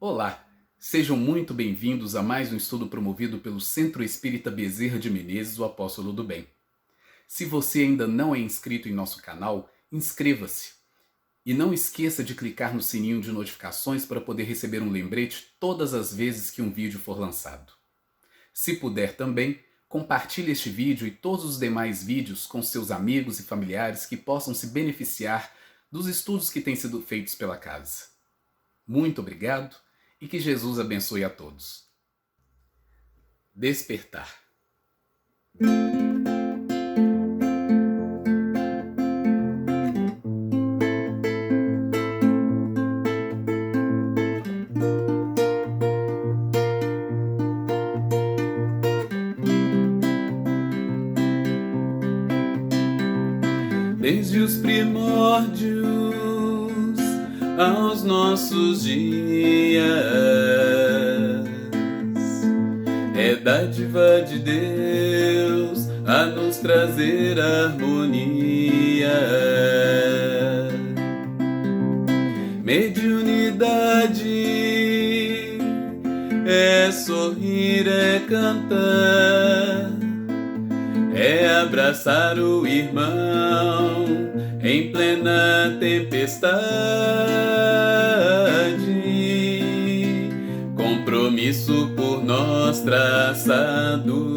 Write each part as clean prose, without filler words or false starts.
Olá, sejam muito bem-vindos a mais um estudo promovido pelo Centro Espírita Bezerra de Menezes, o Apóstolo do Bem. Se você ainda não é inscrito em nosso canal, inscreva-se. E não esqueça de clicar no sininho de notificações para poder receber um lembrete todas as vezes que um vídeo for lançado. Se puder também, compartilhe este vídeo e todos os demais vídeos com seus amigos e familiares que possam se beneficiar dos estudos que têm sido feitos pela casa. Muito obrigado e que Jesus abençoe a todos. Despertar. Desde os primórdios aos nossos dias, é dádiva de Deus a nos trazer harmonia. Mediunidade é sorrir, é cantar, é abraçar o irmão em plena tempestade. Compromisso por nós traçado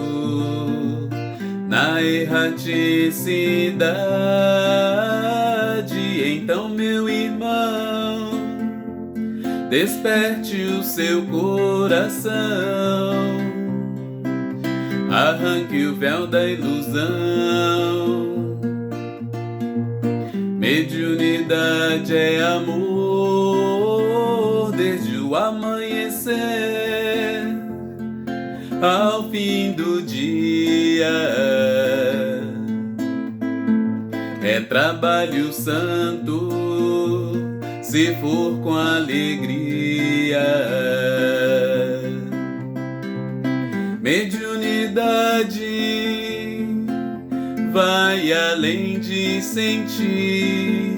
na erraticidade. Então, meu irmão, desperte o seu coração, arranque o véu da ilusão. Mediunidade é amor desde o amanhecer ao fim do dia. É trabalho santo se for com alegria. Mediunidade vai além de sentir,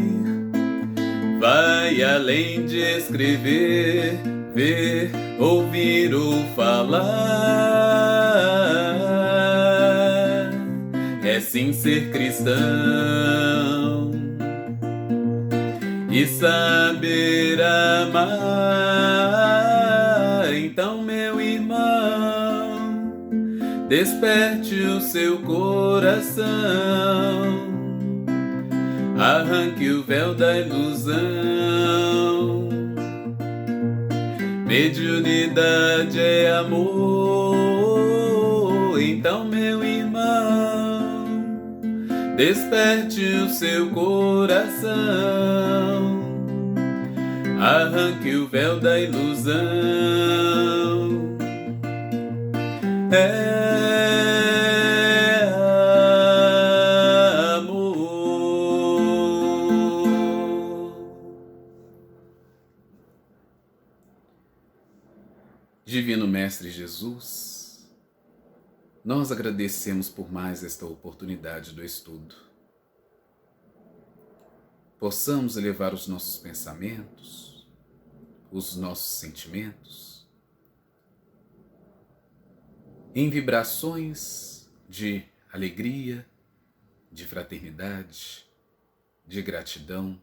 vai além de escrever, ver, ouvir ou falar. É sim ser cristão e saber amar. Então, meu irmão, desperte o seu coração, arranque o véu da ilusão. Mediunidade é amor. Então, meu irmão, desperte o seu coração, arranque o véu da ilusão. É amor. Divino Mestre Jesus, nós agradecemos por mais esta oportunidade do estudo. Possamos elevar os nossos pensamentos, os nossos sentimentos, em vibrações de alegria, de fraternidade, de gratidão,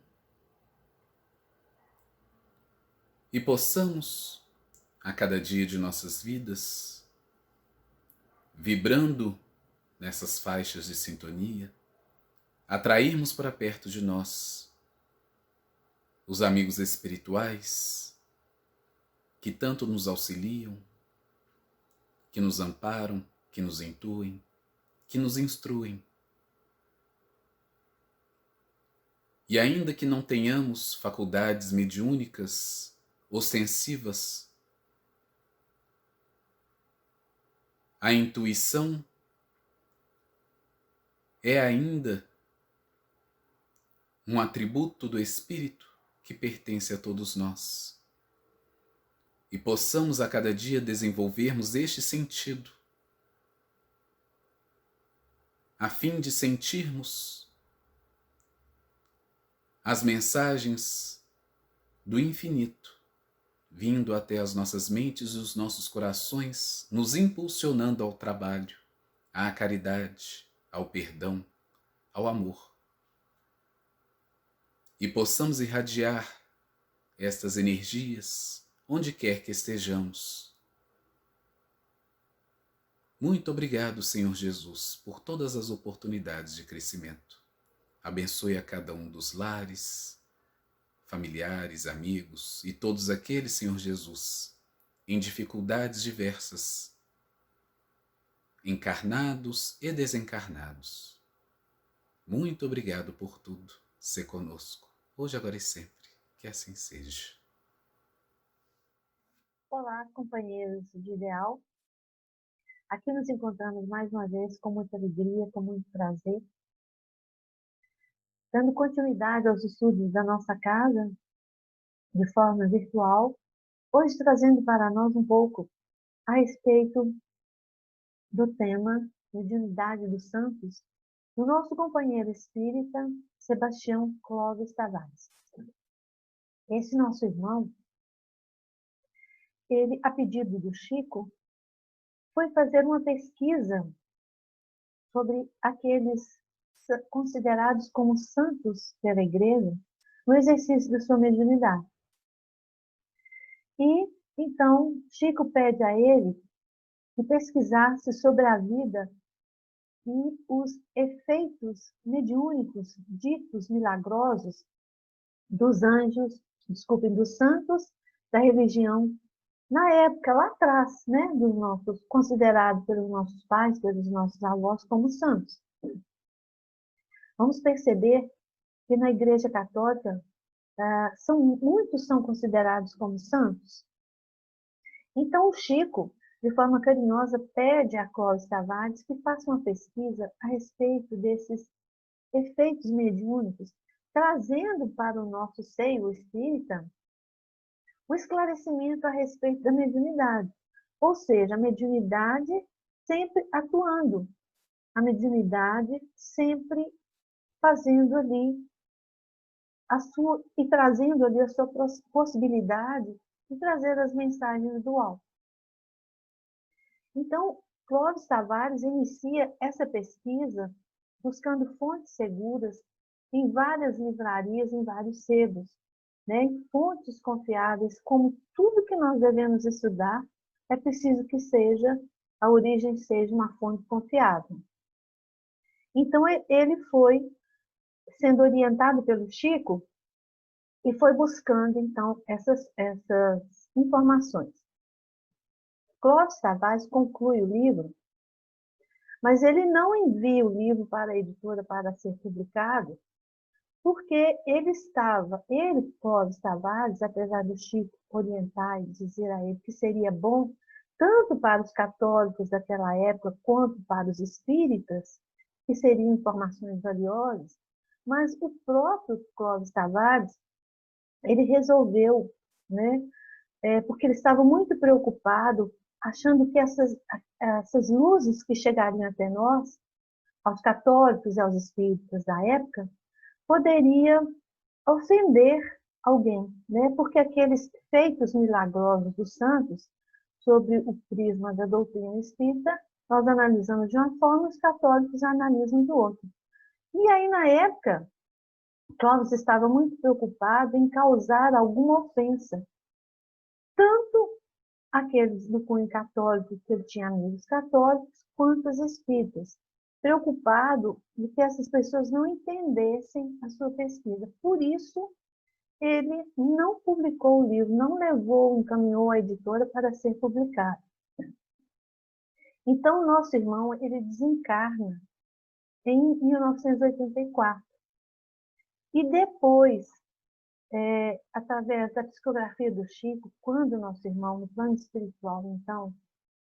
e possamos, a cada dia de nossas vidas, vibrando nessas faixas de sintonia, atrairmos para perto de nós os amigos espirituais que tanto nos auxiliam, que nos amparam, que nos intuem, que nos instruem. E ainda que não tenhamos faculdades mediúnicas ostensivas, a intuição é ainda um atributo do Espírito que pertence a todos nós. E possamos a cada dia desenvolvermos este sentido, a fim de sentirmos as mensagens do infinito vindo até as nossas mentes e os nossos corações, nos impulsionando ao trabalho, à caridade, ao perdão, ao amor. E possamos irradiar estas energias onde quer que estejamos. Muito obrigado, Senhor Jesus, por todas as oportunidades de crescimento. Abençoe a cada um dos lares, familiares, amigos e todos aqueles, Senhor Jesus, em dificuldades diversas, encarnados e desencarnados. Muito obrigado por tudo. Sê conosco, hoje, agora e sempre. Que assim seja. Olá, companheiros de ideal. Aqui nos encontramos mais uma vez com muita alegria, com muito prazer, dando continuidade aos estudos da nossa casa, de forma virtual, hoje trazendo para nós um pouco a respeito do tema Mediunidade dos Santos, do nosso companheiro espírita, Sebastião Clóvis Tavares. Esse nosso irmão, ele, a pedido do Chico, foi fazer uma pesquisa sobre aqueles considerados como santos pela Igreja no exercício da sua mediunidade. E, então, Chico pede a ele que pesquisasse sobre a vida e os efeitos mediúnicos ditos milagrosos dos anjos, desculpem, dos santos da religião, na época, lá atrás, né, dos nossos, considerados pelos nossos pais, pelos nossos avós como santos. Vamos perceber que na Igreja Católica muitos são considerados como santos. Então o Chico, de forma carinhosa, pede a Clóvis Tavares que faça uma pesquisa a respeito desses efeitos mediúnicos, trazendo para o nosso seio espírita o esclarecimento a respeito da mediunidade. Ou seja, a mediunidade sempre atuando, a mediunidade sempre fazendo ali e trazendo ali a sua possibilidade de trazer as mensagens do alto. Então, Clóvis Tavares inicia essa pesquisa buscando fontes seguras em várias livrarias, em vários sebos, né? Fontes confiáveis, como tudo que nós devemos estudar, é preciso que a origem seja uma fonte confiável. Então, ele foi sendo orientado pelo Chico e foi buscando, então, essas informações. Clóvis Tavares conclui o livro, mas ele não envia o livro para a editora para ser publicado, porque Clóvis Tavares, apesar do Chico orientar e dizer a ele que seria bom, tanto para os católicos daquela época, quanto para os espíritas, que seriam informações valiosas, mas o próprio Clóvis Tavares, ele resolveu, né, porque ele estava muito preocupado, achando que essas luzes que chegariam até nós, aos católicos e aos espíritas da época, poderia ofender alguém, né? Porque aqueles feitos milagrosos dos santos, sobre o prisma da doutrina espírita, nós analisamos de uma forma, os católicos analisam do outro. E aí, na época, Clóvis estava muito preocupado em causar alguma ofensa, tanto aqueles do cunho católico, que ele tinha amigos católicos, quanto os espíritas, preocupado de que essas pessoas não entendessem a sua pesquisa. Por isso, ele não publicou o livro, não encaminhou à editora para ser publicado. Então, o nosso irmão, ele desencarna em 1984. E depois, através da psicografia do Chico, quando o nosso irmão, no plano espiritual, então,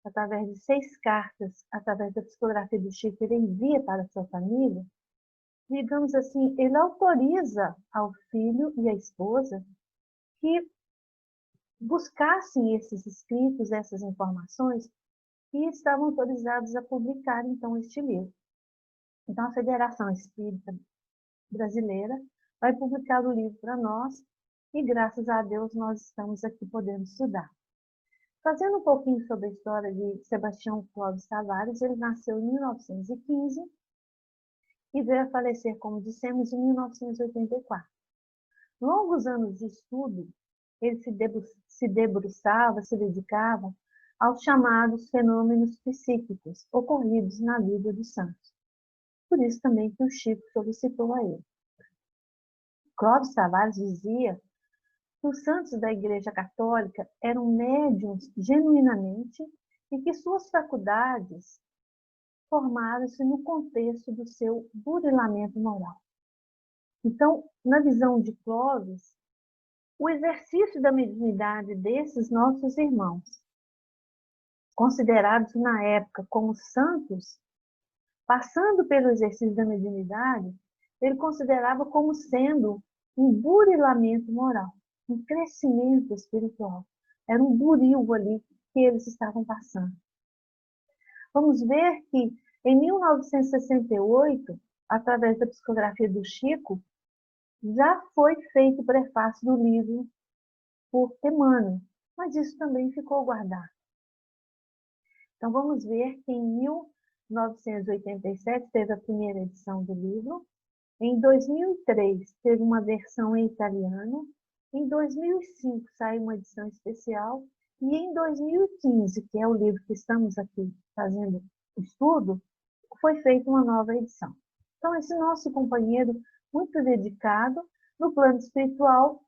através de 6 cartas, através da psicografia do Chico, ele envia para a sua família, digamos assim, ele autoriza ao filho e à esposa que buscassem esses escritos, essas informações, e estavam autorizados a publicar, então, este livro. Então, a Federação Espírita Brasileira vai publicar o livro para nós, e graças a Deus nós estamos aqui podendo estudar. Fazendo um pouquinho sobre a história de Sebastião Clóvis Tavares, ele nasceu em 1915 e veio a falecer, como dissemos, em 1984. Longos anos de estudo, ele se debruçava, se dedicava aos chamados fenômenos psíquicos ocorridos na vida dos santos. Por isso também que o Chico solicitou a ele. Clóvis Tavares dizia que os santos da Igreja Católica eram médiuns genuinamente e que suas faculdades formaram-se no contexto do seu burilamento moral. Então, na visão de Clóvis, o exercício da mediunidade desses nossos irmãos, considerados na época como santos, passando pelo exercício da mediunidade, ele considerava como sendo um burilamento moral, um crescimento espiritual. Era um buril ali que eles estavam passando. Vamos ver que em 1968, através da psicografia do Chico, já foi feito o prefácio do livro por Emmanuel, mas isso também ficou guardado. Então vamos ver que em 1987 teve a primeira edição do livro, em 2003 teve uma versão em italiano, em 2005 saiu uma edição especial e em 2015, que é o livro que estamos aqui fazendo estudo, foi feita uma nova edição. Então esse nosso companheiro muito dedicado no plano espiritual,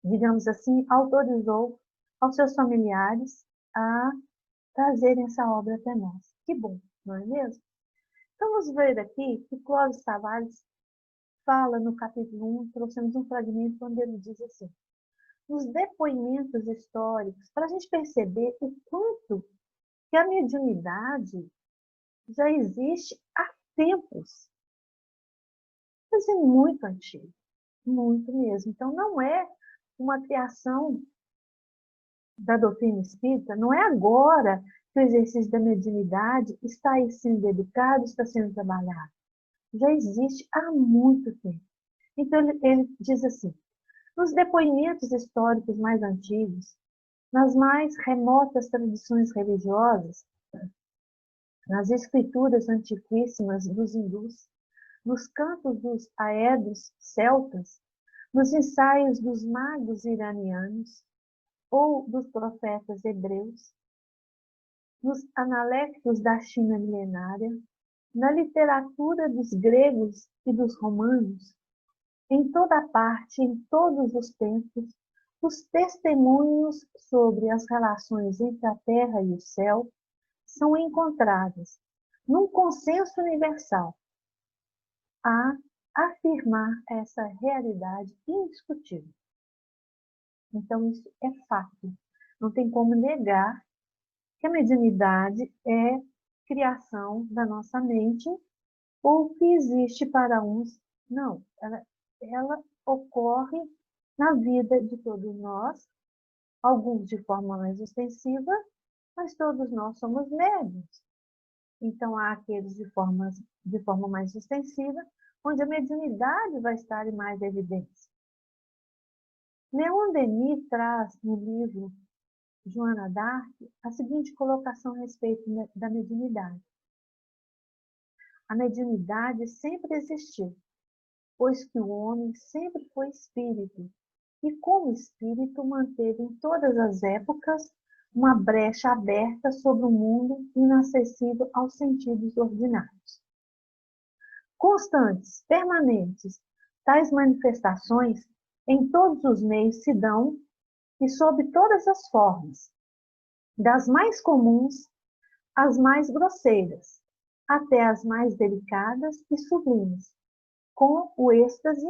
digamos assim, autorizou aos seus familiares a trazerem essa obra até nós. Que bom, não é mesmo? Então, vamos ver aqui que Clóvis Tavares fala no capítulo 1, trouxemos um fragmento onde ele diz assim, nos depoimentos históricos, para a gente perceber o quanto que a mediunidade já existe há tempos. Mas é muito antigo, muito mesmo. Então, não é uma criação da doutrina espírita, não é agora que o exercício da mediunidade está aí sendo educado, está sendo trabalhado. Já existe há muito tempo. Então, ele diz assim, nos depoimentos históricos mais antigos, nas mais remotas tradições religiosas, nas escrituras antiquíssimas dos hindus, nos cantos dos aedos celtas, nos ensaios dos magos iranianos ou dos profetas hebreus, nos analectos da China milenária, na literatura dos gregos e dos romanos, em toda parte, em todos os tempos, os testemunhos sobre as relações entre a terra e o céu são encontrados num consenso universal a afirmar essa realidade indiscutível. Então, isso é fato. Não tem como negar que a mediunidade é criação da nossa mente ou que existe para uns. Não, ela ocorre na vida de todos nós, alguns de forma mais ostensiva, mas todos nós somos médiuns. Então, há aqueles de forma mais ostensiva, onde a mediunidade vai estar em mais evidência. Leon Denis traz no livro Joana d'Arc a seguinte colocação a respeito da mediunidade. A mediunidade sempre existiu, pois que o homem sempre foi espírito, e como espírito manteve em todas as épocas uma brecha aberta sobre o mundo inacessível aos sentidos ordinários. Constantes, permanentes, tais manifestações em todos os meios se dão e sob todas as formas, das mais comuns às mais grosseiras, até as mais delicadas e sublimes, com o êxtase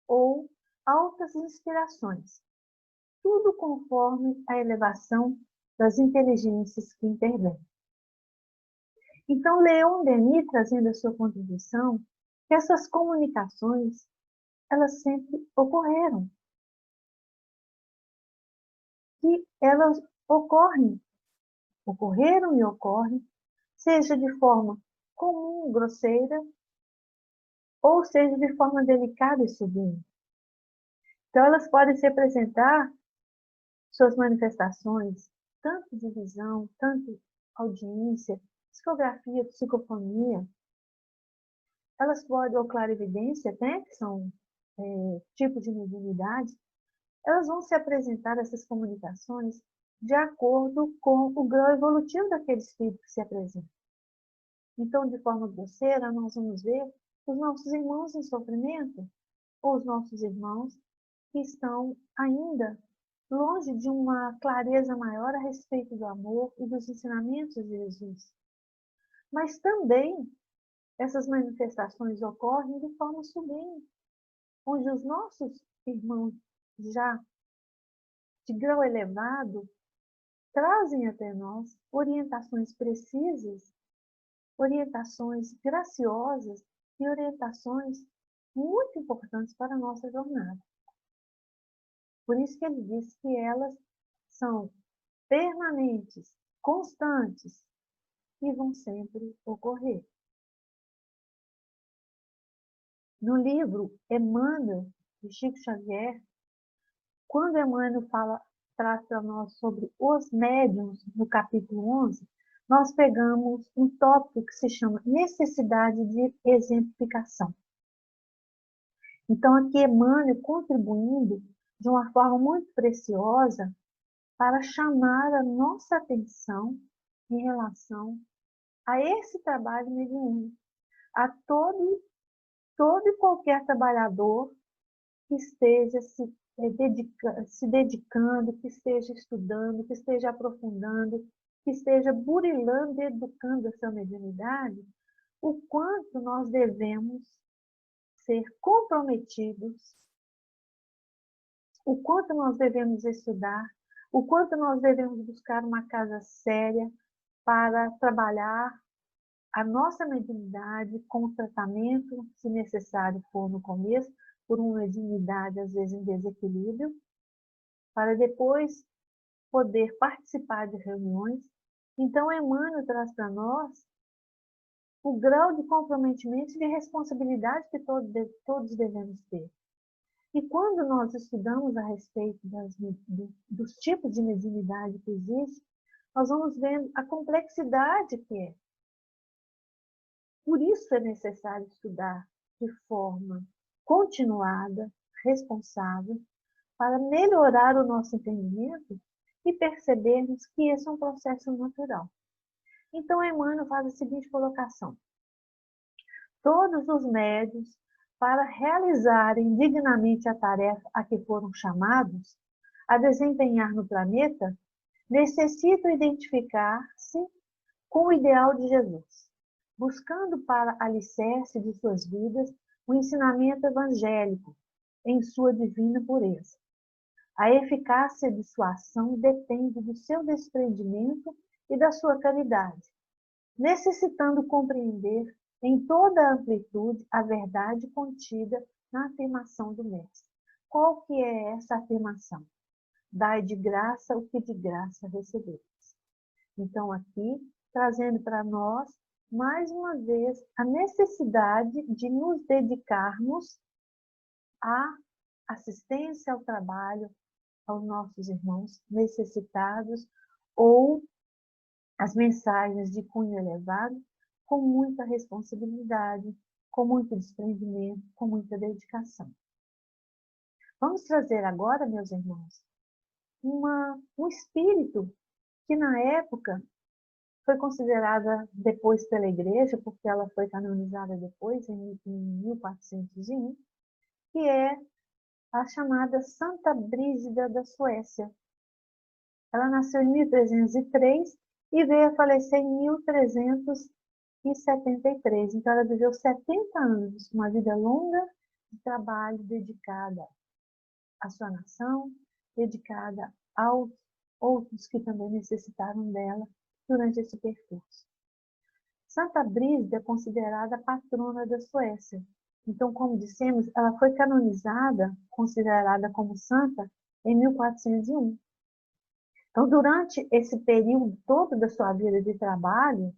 ou altas inspirações, tudo conforme a elevação das inteligências que intervêm. Então, Leon Denis, trazendo a sua contribuição, que essas comunicações, elas sempre ocorreram. Que elas ocorreram e ocorrem, seja de forma comum, grosseira, ou seja de forma delicada e sublime. Então, elas podem se apresentar suas manifestações, tanto de visão, tanto audiência, psicografia, psicofonia. Elas podem, ou clarividência, né, que são tipos de mediunidade, elas vão se apresentar, essas comunicações, de acordo com o grau evolutivo daquele espírito que se apresenta. Então, de forma grosseira, nós vamos ver os nossos irmãos em sofrimento, ou os nossos irmãos que estão ainda longe de uma clareza maior a respeito do amor e dos ensinamentos de Jesus. Mas também essas manifestações ocorrem de forma sublime, onde os nossos irmãos já de grau elevado trazem até nós orientações precisas, orientações graciosas e orientações muito importantes para a nossa jornada. Por isso que ele diz que elas são permanentes, constantes e vão sempre ocorrer. No livro Emmanuel, de Chico Xavier, quando Emmanuel traz para nós sobre os médiuns, no capítulo 11, nós pegamos um tópico que se chama necessidade de exemplificação. Então, aqui Emmanuel contribuindo de uma forma muito preciosa para chamar a nossa atenção em relação a esse trabalho mediúnico, a todo e qualquer trabalhador que esteja se dedicando, que esteja estudando, que esteja aprofundando, que esteja burilando e educando a sua mediunidade, o quanto nós devemos ser comprometidos, o quanto nós devemos estudar, o quanto nós devemos buscar uma casa séria para trabalhar a nossa mediunidade com o tratamento, se necessário for no começo, por uma mediunidade às vezes em desequilíbrio, para depois poder participar de reuniões. Então, Emmanuel traz para nós o grau de comprometimento e de responsabilidade que todos devemos ter. E quando nós estudamos a respeito dos tipos de mediunidade que existem, nós vamos vendo a complexidade que é. Por isso é necessário estudar de forma continuada, responsável, para melhorar o nosso entendimento e percebermos que esse é um processo natural. Então, Emmanuel faz a seguinte colocação. Todos os médiuns, para realizarem dignamente a tarefa a que foram chamados a desempenhar no planeta, necessitam identificar-se com o ideal de Jesus, buscando para alicerce de suas vidas o ensinamento evangélico em sua divina pureza. A eficácia de sua ação depende do seu desprendimento e da sua caridade, necessitando compreender em toda a amplitude a verdade contida na afirmação do Mestre. Qual que é essa afirmação? Dai de graça o que de graça recebeis. Então, aqui, trazendo para nós, mais uma vez, a necessidade de nos dedicarmos à assistência ao trabalho aos nossos irmãos necessitados ou as mensagens de cunho elevado com muita responsabilidade, com muito desprendimento, com muita dedicação. Vamos trazer agora, meus irmãos, um espírito que na época foi considerada depois pela igreja, porque ela foi canonizada depois, em 1401, que é a chamada Santa Brígida da Suécia. Ela nasceu em 1303 e veio a falecer em 1373. Então, ela viveu 70 anos, uma vida longa de trabalho dedicada à sua nação, dedicada aos outros que também necessitaram dela durante esse percurso. Santa Brígida é considerada a patrona da Suécia. Então, como dissemos, ela foi canonizada, considerada como santa, em 1401. Então, durante esse período todo da sua vida de trabalho,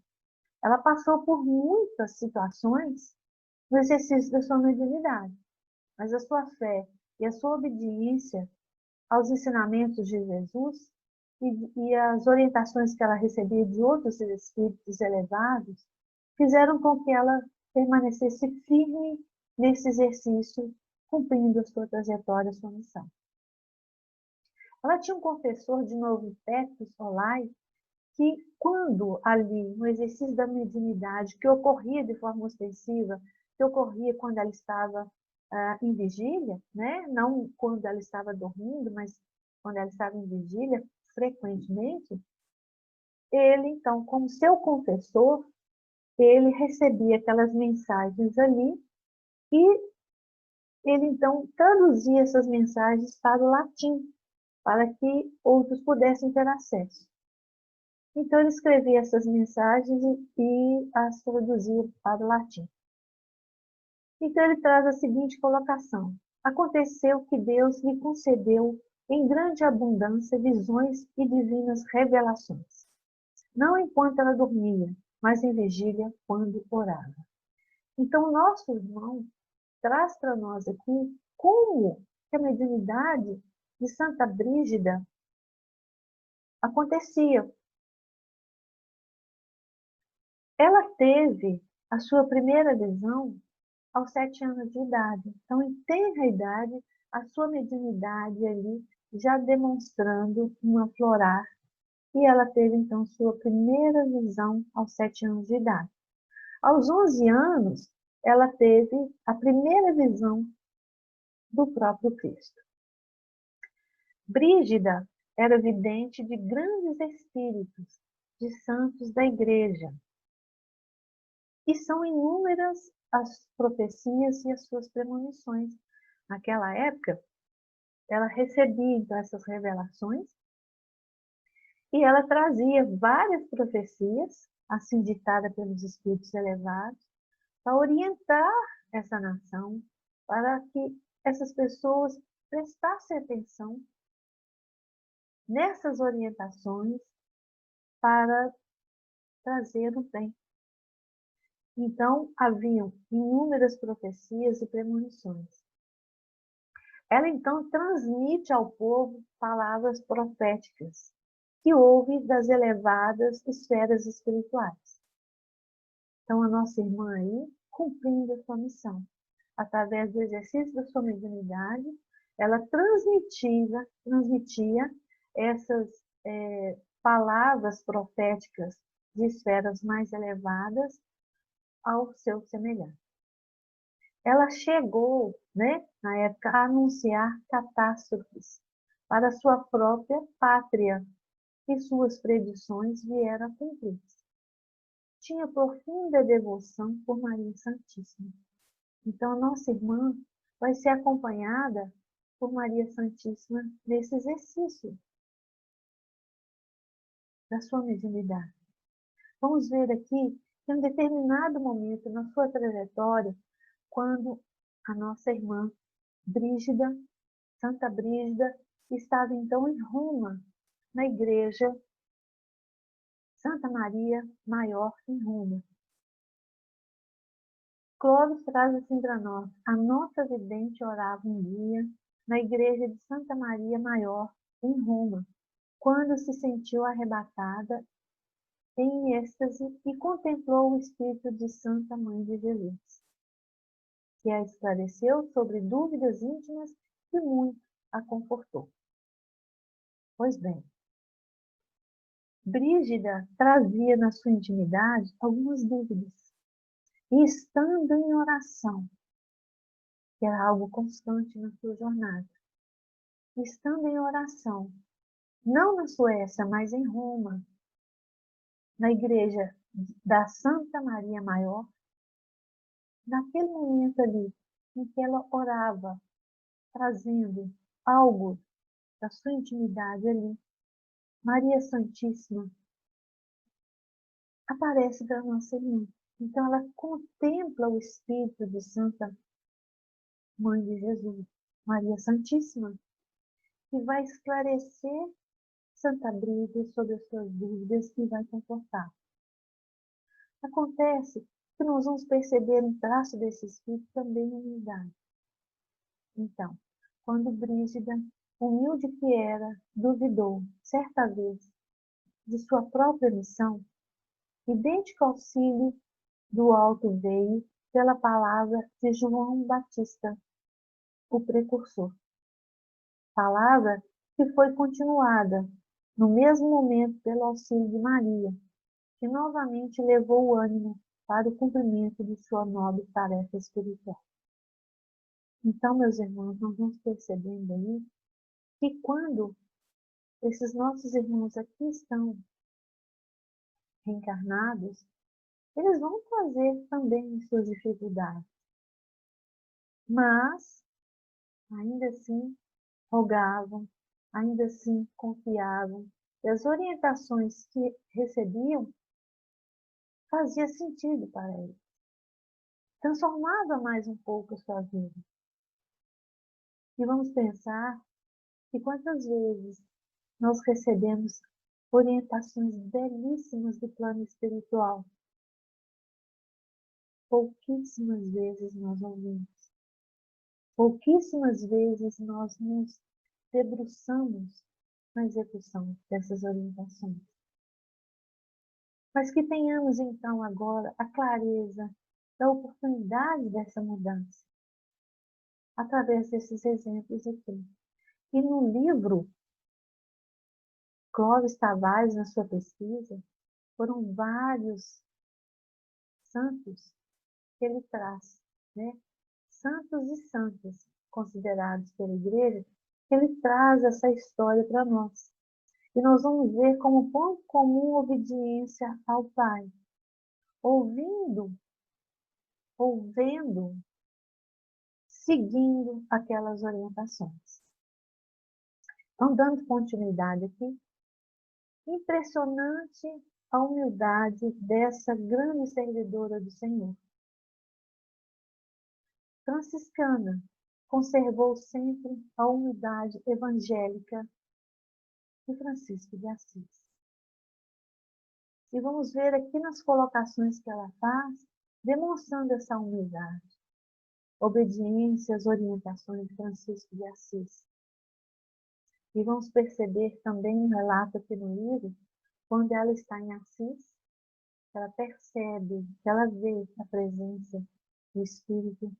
ela passou por muitas situações no exercício da sua mediunidade. Mas a sua fé e a sua obediência aos ensinamentos de Jesus e as orientações que ela recebia de outros espíritos elevados fizeram com que ela permanecesse firme nesse exercício, cumprindo a sua trajetória, a sua missão. Ela tinha um confessor de Novo Teto, Solai, que quando ali, no exercício da mediunidade, que ocorria de forma ostensiva, que ocorria quando ela estava em vigília, né? Não quando ela estava dormindo, mas quando ela estava em vigília, frequentemente, ele, então, como seu confessor, ele recebia aquelas mensagens ali e ele, então, traduzia essas mensagens para o latim, para que outros pudessem ter acesso. Então, ele escrevia essas mensagens e as traduzia para o latim. Então, ele traz a seguinte colocação. Aconteceu que Deus lhe concedeu em grande abundância visões e divinas revelações. Não enquanto ela dormia, mas em vigília, quando orava. Então, nosso irmão traz para nós aqui como que a mediunidade de Santa Brígida acontecia. Ela teve a sua primeira visão aos 7 anos de idade. Então, em tenra idade, a sua mediunidade ali já demonstrando um aflorar. E ela teve, então, sua primeira visão aos 7 anos de idade. Aos 11 anos, ela teve a primeira visão do próprio Cristo. Brígida era vidente de grandes espíritos, de santos da igreja. E são inúmeras as profecias e as suas premonições. Naquela época, ela recebia então essas revelações e ela trazia várias profecias, assim ditada pelos espíritos elevados, para orientar essa nação, para que essas pessoas prestassem atenção nessas orientações para trazer o bem. Então, haviam inúmeras profecias e premonições. Ela, então, transmite ao povo palavras proféticas que ouve das elevadas esferas espirituais. Então, a nossa irmã aí, cumprindo a sua missão, através do exercício da sua mediunidade, ela transmitia essas palavras proféticas de esferas mais elevadas ao seu semelhante. Ela chegou, né, na época, a anunciar catástrofes para a sua própria pátria, e suas predições vieram a cumprir-se. Tinha profunda devoção por Maria Santíssima. Então, a nossa irmã vai ser acompanhada por Maria Santíssima nesse exercício da sua mediunidade. Vamos ver aqui que em um determinado momento na sua trajetória, quando a nossa irmã Brígida, Santa Brígida, estava então em Roma, na igreja Santa Maria Maior, em Roma. Clóvis traz assim para nós: a nossa vidente orava um dia na igreja de Santa Maria Maior, em Roma, quando se sentiu arrebatada em êxtase e contemplou o espírito de Santa Mãe de Jesus, que a esclareceu sobre dúvidas íntimas e muito a confortou. Pois bem, Brígida trazia na sua intimidade algumas dúvidas, e estando em oração, que era algo constante na sua jornada, estando em oração, não na Suécia, mas em Roma, na igreja da Santa Maria Maior, naquele momento ali em que ela orava, trazendo algo da sua intimidade ali, Maria Santíssima aparece para nossa irmã. Então ela contempla o espírito de Santa Mãe de Jesus, Maria Santíssima, que vai esclarecer Santa Brígida sobre as suas dúvidas e vai confortar. Acontece que nós vamos perceber um traço desse espírito também na unidade. Então, quando Brígida, humilde que era, duvidou, certa vez, de sua própria missão, idêntico auxílio do alto veio pela palavra de João Batista, o precursor. Palavra que foi continuada no mesmo momento pelo auxílio de Maria, que novamente levou o ânimo para o cumprimento de sua nobre tarefa espiritual. Então, meus irmãos, nós vamos percebendo aí que quando esses nossos irmãos aqui estão reencarnados, eles vão trazer também as suas dificuldades. Mas, ainda assim, rogavam, ainda assim confiavam. E as orientações que recebiam faziam sentido para eles. Transformava mais um pouco a sua vida. E vamos pensar que quantas vezes nós recebemos orientações belíssimas do plano espiritual. Pouquíssimas vezes nós ouvimos. Pouquíssimas vezes nós nos debruçamos na execução dessas orientações. Mas que tenhamos então agora a clareza da oportunidade dessa mudança, através desses exemplos aqui. E no livro, Clóvis Tavares, na sua pesquisa, foram vários santos que ele traz, né? Santos e santas considerados pela igreja, ele traz essa história para nós. E nós vamos ver como ponto comum obediência ao Pai. Ouvindo, ouvendo, seguindo aquelas orientações. Então, dando continuidade aqui, impressionante a humildade dessa grande servidora do Senhor. Franciscana, conservou sempre a humildade evangélica de Francisco de Assis. E vamos ver aqui nas colocações que ela faz, demonstrando essa humildade, obediência às orientações de Francisco de Assis. E vamos perceber também um relato aqui no livro, quando ela está em Assis, ela percebe, ela vê a presença do Espírito.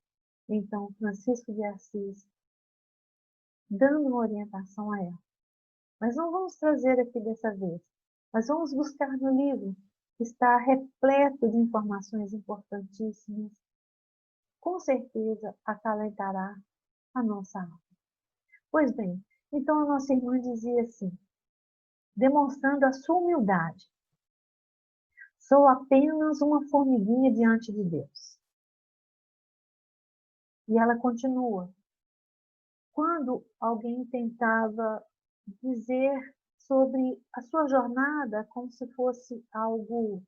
Então, Francisco de Assis, dando uma orientação a ela. Mas não vamos trazer aqui dessa vez. Mas vamos buscar no livro, que está repleto de informações importantíssimas. Com certeza acalentará a nossa alma. Pois bem, então a nossa irmã dizia assim, demonstrando a sua humildade. Sou apenas uma formiguinha diante de Deus. E ela continua. Quando alguém tentava dizer sobre a sua jornada como se fosse algo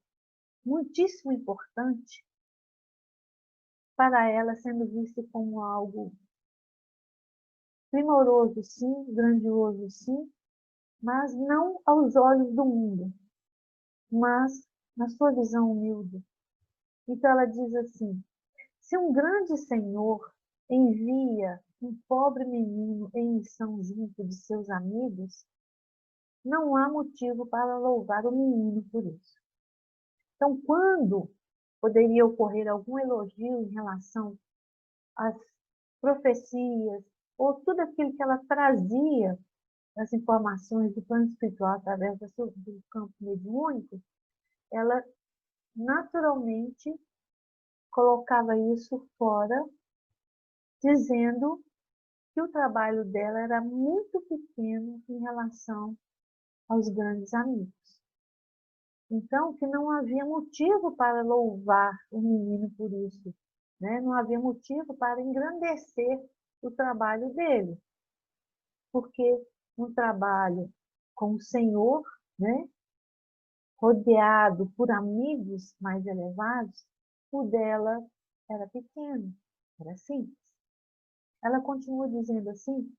muitíssimo importante, para ela sendo visto como algo primoroso, sim, grandioso, sim, mas não aos olhos do mundo, mas na sua visão humilde. Então ela diz assim, se um grande senhor envia um pobre menino em missão junto de seus amigos, não há motivo para louvar o menino por isso. Então, quando poderia ocorrer algum elogio em relação às profecias, ou tudo aquilo que ela trazia, as informações do plano espiritual através do campo mediúnico, ela naturalmente colocava isso fora, dizendo que o trabalho dela era muito pequeno em relação aos grandes amigos. Então, que não havia motivo para louvar o menino por isso, né? Não havia motivo para engrandecer o trabalho dele, porque um trabalho com o Senhor, né? Rodeado por amigos mais elevados, o dela era pequeno, era simples. Ela continua dizendo assim,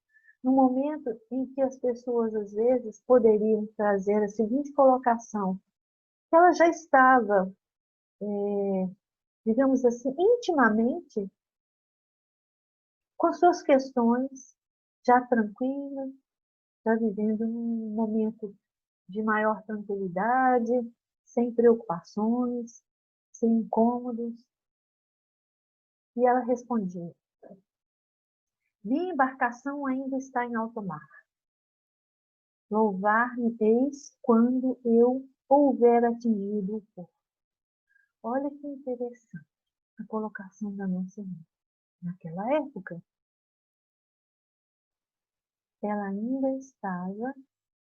no momento em que as pessoas, às vezes, poderiam trazer a seguinte colocação, que ela já estava, digamos assim, intimamente com as suas questões, já tranquila, já vivendo num momento de maior tranquilidade, sem preocupações, sem incômodos. E ela respondia: minha embarcação ainda está em alto mar. Louvar-me-eis quando eu houver atingido o porto. Olha que interessante a colocação da nossa irmã. Naquela época, ela ainda estava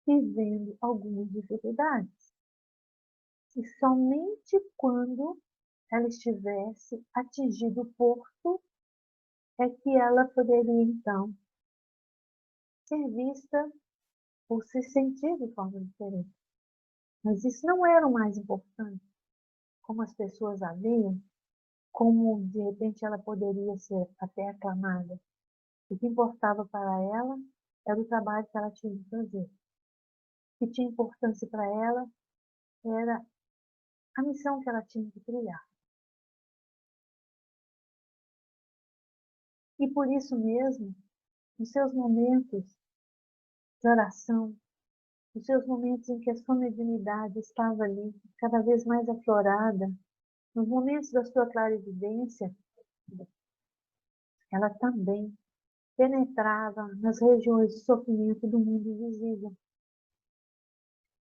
vivendo algumas dificuldades. E somente quando ela estivesse atingido o porto é que ela poderia, então, ser vista ou se sentir de forma diferente. Mas isso não era o mais importante, como as pessoas a viam, como de repente ela poderia ser até aclamada. O que importava para ela era o trabalho que ela tinha de fazer. O que tinha importância para ela era a missão que ela tinha de trilhar. E por isso mesmo, nos seus momentos de oração, nos seus momentos em que a sua mediunidade estava ali, cada vez mais aflorada, nos momentos da sua clarividência, ela também penetrava nas regiões de sofrimento do mundo invisível.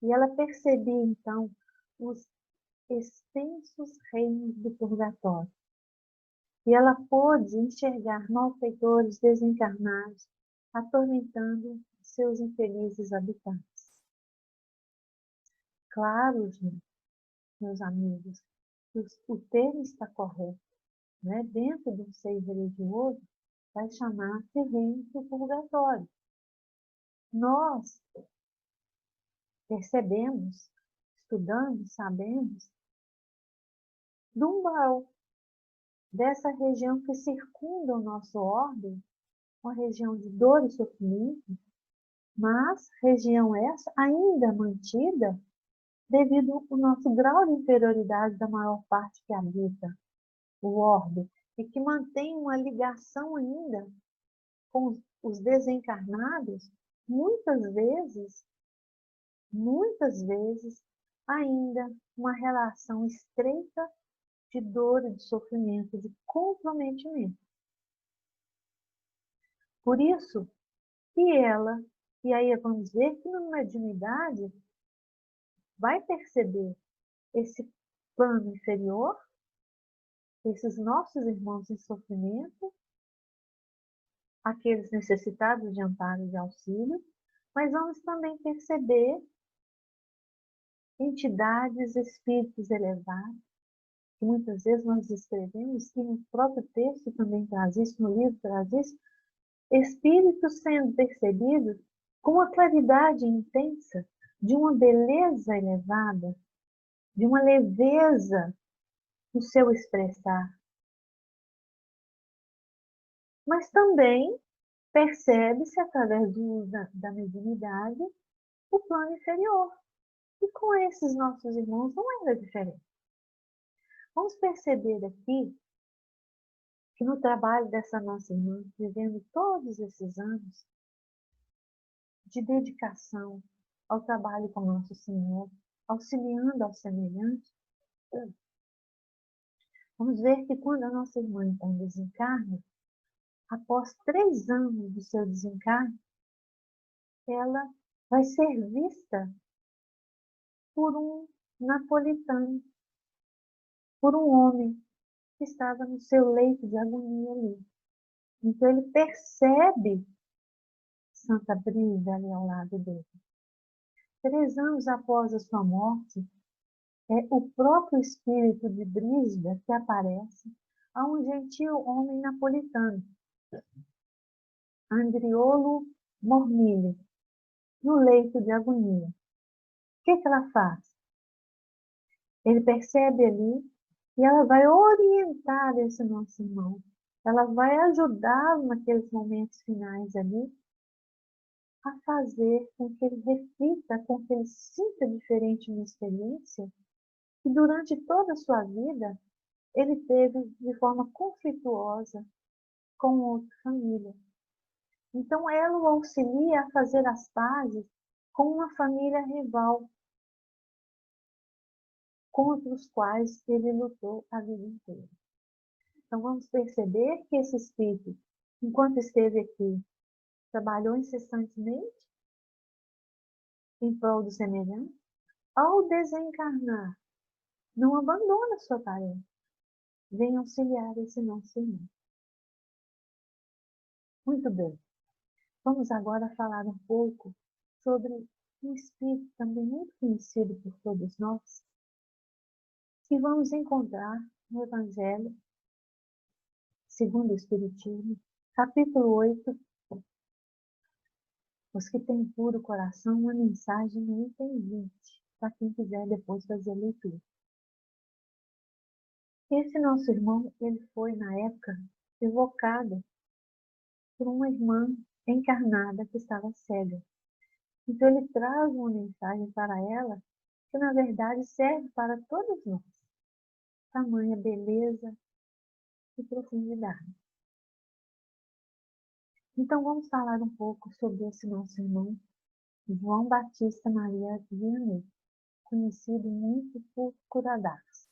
E ela percebia, então, os extensos reinos do purgatório. E ela pôde enxergar malfeitores desencarnados atormentando seus infelizes habitantes. Claro, gente, meus amigos, o termo está correto. Né? Dentro do seio religioso, vai chamar-se reino do purgatório. Nós percebemos, estudamos, sabemos do umbral dessa região que circunda o nosso orbe, uma região de dor e sofrimento, mas região essa ainda mantida devido ao nosso grau de inferioridade da maior parte que habita o orbe e que mantém uma ligação ainda com os desencarnados, muitas vezes, ainda uma relação estreita de dor e de sofrimento, de comprometimento. Por isso que ela, e aí vamos ver que na mediunidade vai perceber esse plano inferior, esses nossos irmãos em sofrimento, aqueles necessitados de amparo e de auxílio, mas vamos também perceber entidades, espíritos elevados, que muitas vezes nós escrevemos, e no próprio texto também traz isso, no livro traz isso, espíritos sendo percebidos com uma claridade intensa, de uma beleza elevada, de uma leveza no seu expressar. Mas também percebe-se, através da mediunidade, o plano inferior. E com esses nossos irmãos não era diferente. Vamos perceber aqui que no trabalho dessa nossa irmã, vivendo todos esses anos de dedicação ao trabalho com Nosso Senhor, auxiliando ao semelhante, vamos ver que quando a nossa irmã então desencarna, após 3 anos do seu desencarne, ela vai ser vista por um napolitano, por um homem que estava no seu leito de agonia ali. Então ele percebe Santa Brida ali ao lado dele. 3 anos após a sua morte, é o próprio espírito de Brígida que aparece a um gentil homem napolitano, Andriolo Mormilli, no leito de agonia. O que ela faz? Ele percebe ali e ela vai orientar esse nosso irmão. Ela vai ajudá-lo naqueles momentos finais ali a fazer com que ele reflita, com que ele sinta diferente uma experiência que durante toda a sua vida ele teve de forma conflituosa com outra família. Então, ela o auxilia a fazer as pazes com uma família rival, contra os quais ele lutou a vida inteira. Então, vamos perceber que esse espírito, enquanto esteve aqui, trabalhou incessantemente em prol do semelhante. Ao desencarnar, não abandona sua tarefa. Vem auxiliar esse nosso irmão. Muito bem. Vamos agora falar um pouco sobre um espírito também muito conhecido por todos nós, que vamos encontrar no Evangelho segundo o Espiritismo, capítulo 8, os que têm puro coração, uma mensagem no item 20, para quem quiser depois fazer a leitura. Esse nosso irmão, ele foi, na época, evocado por uma irmã encarnada que estava cega. Então, ele traz uma mensagem para ela que, na verdade, serve para todos nós. Tamanha beleza e profundidade. Então, vamos falar um pouco sobre esse nosso irmão, João Batista Maria Vianney, conhecido muito por Curadas.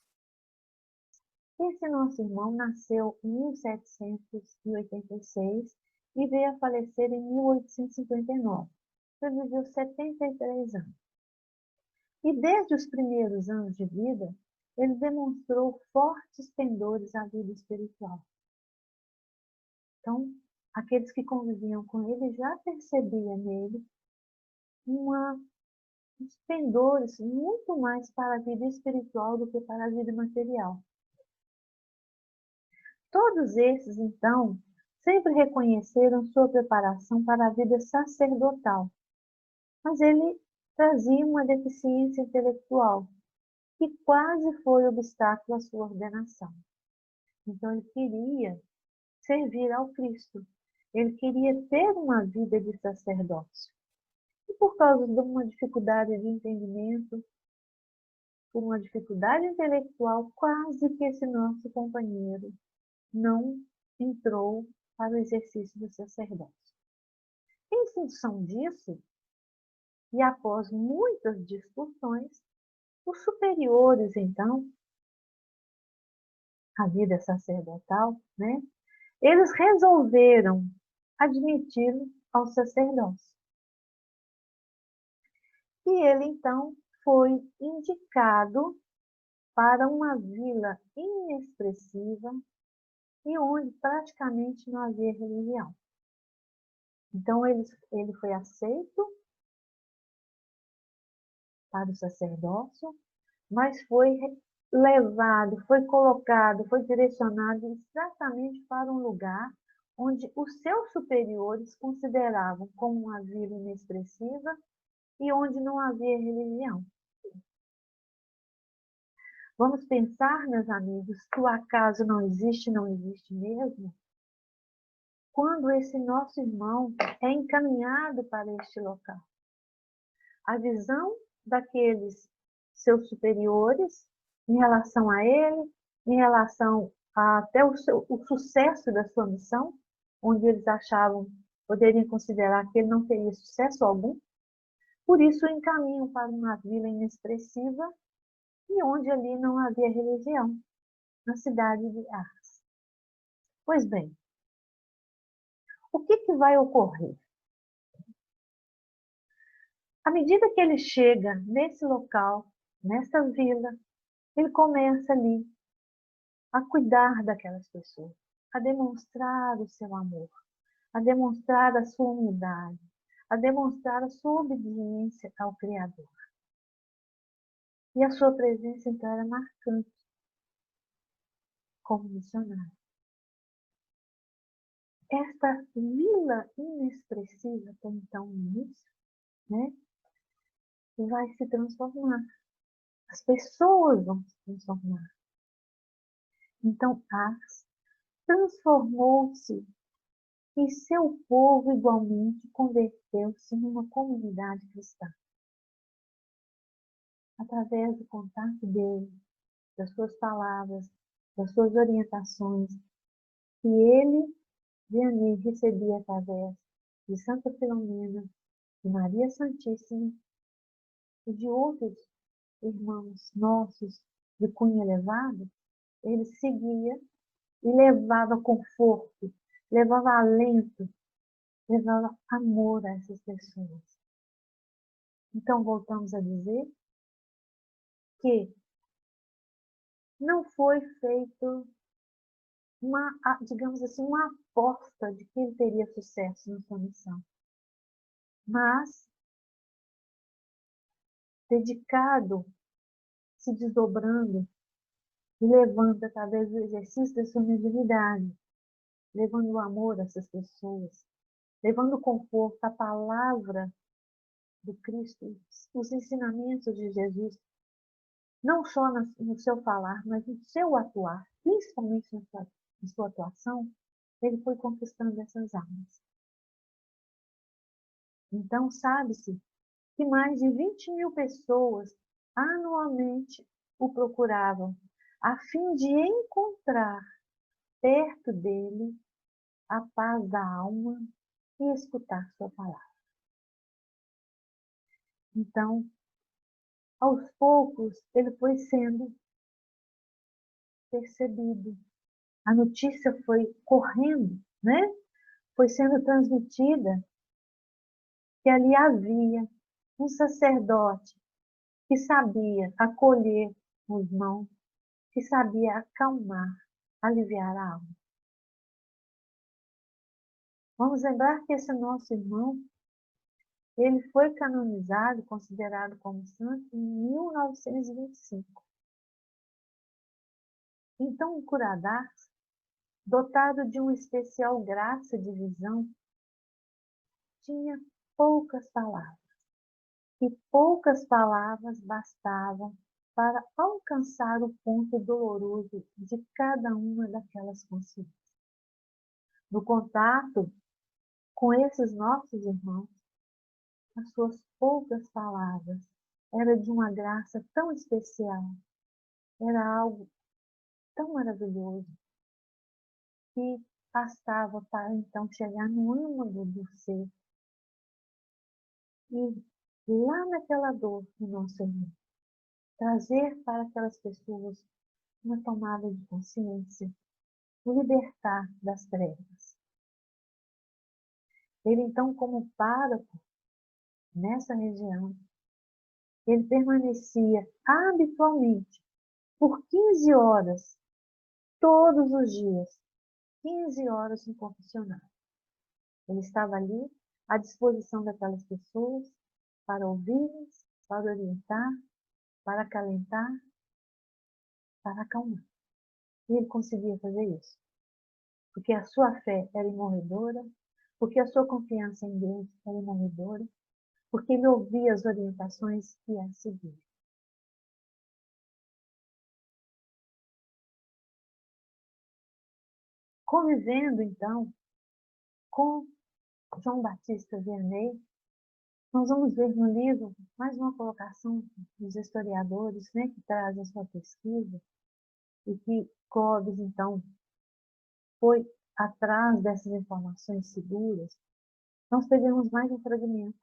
Esse nosso irmão nasceu em 1786 e veio a falecer em 1859. Ele viveu 73 anos. E desde os primeiros anos de vida, ele demonstrou fortes pendores à vida espiritual. Então, aqueles que conviviam com ele já percebiam nele uns pendores muito mais para a vida espiritual do que para a vida material. Todos esses, então, sempre reconheceram sua preparação para a vida sacerdotal, mas ele trazia uma deficiência intelectual, que quase foi obstáculo à sua ordenação. Então, ele queria servir ao Cristo, ele queria ter uma vida de sacerdócio. E por causa de uma dificuldade de entendimento, por uma dificuldade intelectual, quase que esse nosso companheiro não entrou para o exercício do sacerdócio. Em função disso, e após muitas discussões, os superiores, então, à vida sacerdotal, eles resolveram admiti-lo ao sacerdócio. E ele, então, foi indicado para uma vila inexpressiva e onde praticamente não havia religião. Então, ele foi aceito para o sacerdócio, mas foi levado, foi colocado, foi direcionado exatamente para um lugar onde os seus superiores consideravam como uma vila inexpressiva e onde não havia religião. Vamos pensar, meus amigos, que o acaso não existe mesmo? Quando esse nosso irmão é encaminhado para este local. A visão daqueles seus superiores em relação a ele, em relação até o sucesso da sua missão, onde eles achavam, poderiam considerar que ele não teria sucesso algum, por isso o encaminham para uma vila inexpressiva e onde ali não havia religião, na cidade de Ars. Pois bem, o que vai ocorrer? À medida que ele chega nesse local, nessa vila, ele começa ali a cuidar daquelas pessoas, a demonstrar o seu amor, a demonstrar a sua humildade, a demonstrar a sua obediência ao Criador. E a sua presença, então, era marcante como missionário. Esta vila inexpressiva, que então no início, vai se transformar. As pessoas vão se transformar. Então, Ars transformou-se e seu povo igualmente converteu-se numa comunidade cristã. Através do contato dele, das suas palavras, das suas orientações, que ele, Vianney, recebia através de Santa Filomena, de Maria Santíssima e de outros irmãos nossos de cunho elevado, ele seguia e levava conforto, levava alento, levava amor a essas pessoas. Então, voltamos a dizer que não foi feito digamos assim, uma aposta de que ele teria sucesso na sua missão, mas dedicado, se desdobrando, e levando através do exercício da sua mediunidade, levando o amor a essas pessoas, levando o conforto, a palavra do Cristo, os ensinamentos de Jesus, não só no seu falar, mas no seu atuar, principalmente na sua atuação, ele foi conquistando essas almas. Então, sabe-se que mais de 20.000 pessoas anualmente o procuravam, a fim de encontrar perto dele a paz da alma e escutar sua palavra. Então, aos poucos, ele foi sendo percebido. A notícia foi correndo, né? Foi sendo transmitida que ali havia um sacerdote que sabia acolher o irmão, que sabia acalmar, aliviar a alma. Vamos lembrar que esse nosso irmão, ele foi canonizado, considerado como santo, em 1925. Então, o Curadas, dotado de uma especial graça de visão, tinha poucas palavras. E poucas palavras bastavam para alcançar o ponto doloroso de cada uma daquelas consciências. No contato com esses nossos irmãos, as suas poucas palavras era de uma graça tão especial, era algo tão maravilhoso, que bastava para então chegar no âmago do ser e lá naquela dor do nosso irmão, trazer para aquelas pessoas uma tomada de consciência, o libertar das trevas. Ele então, como pároco nessa região, ele permanecia habitualmente por 15 horas, todos os dias, 15 horas no confessionário. Ele estava ali à disposição daquelas pessoas para ouvi-las, para orientar, para acalentar, para acalmar. E ele conseguia fazer isso, porque a sua fé era imorredora, porque a sua confiança em Deus era imorredora, porque ele ouvia as orientações que ia seguir. Convivendo, então, com João Batista Vianney, nós vamos ver no livro mais uma colocação dos historiadores, né, que trazem a sua pesquisa, e que Clóvis, então, foi atrás dessas informações seguras. Nós pegamos mais um fragmento